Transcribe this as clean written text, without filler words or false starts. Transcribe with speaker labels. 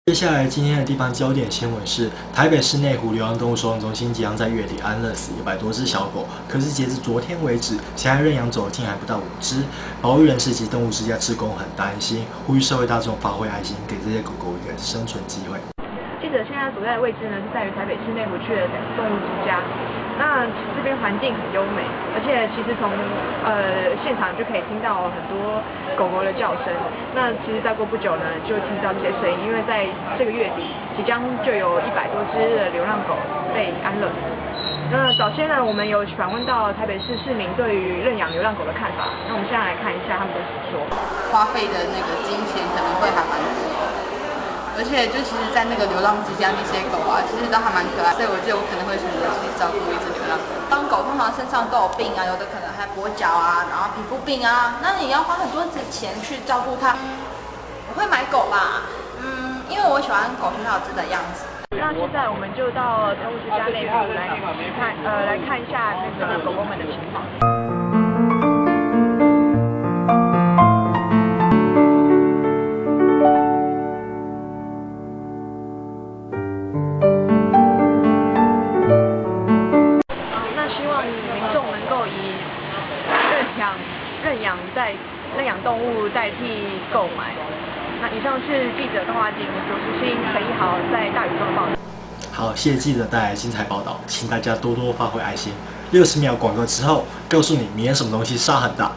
Speaker 1: 接下来今天的地方焦点新闻是，台北市内湖流浪动物收容中心即将在月底安乐死100多只小狗，可是截至昨天为止，现在认养走竟还不到5只。保育人士及动物之家志工很担心，呼吁社会大众发挥爱心，给这些狗狗一个生存机会。
Speaker 2: 记者现在所在的位置呢，是在于台北市内湖区的动物之家。那这边环境很优美，而且其实从现场就可以听到很多狗狗的叫声。那其实再过不久呢，就听到这些声音，因为在这个月底即将就有100多只的流浪狗被安乐死。那早先呢，我们有访问到台北市市民对于认养流浪狗的看法。那我们现在来看一下他们的说，
Speaker 3: 花费的那个金钱可能会还蛮多的。而且就其实，在那个流浪之家那些狗啊，其实都还蛮可爱，所以我觉得我可能会选择去照顾一只流浪狗。当狗通常身上都有病啊，有的可能还跛脚啊，然后皮肤病啊，那你要花很多钱去照顾它。我会买狗吧，因为我喜欢狗很好吃的样子。
Speaker 2: 那现在我们就到动物之家内部来看一下那个狗狗们的情况。认养动物代替购买。那以上是记者动画警卓世新、陈一豪在大宇宙的报道。
Speaker 1: 好，谢谢记者带来精彩报道，请大家多多发挥爱心。60秒广告之后，告诉你明天什么东西杀很大。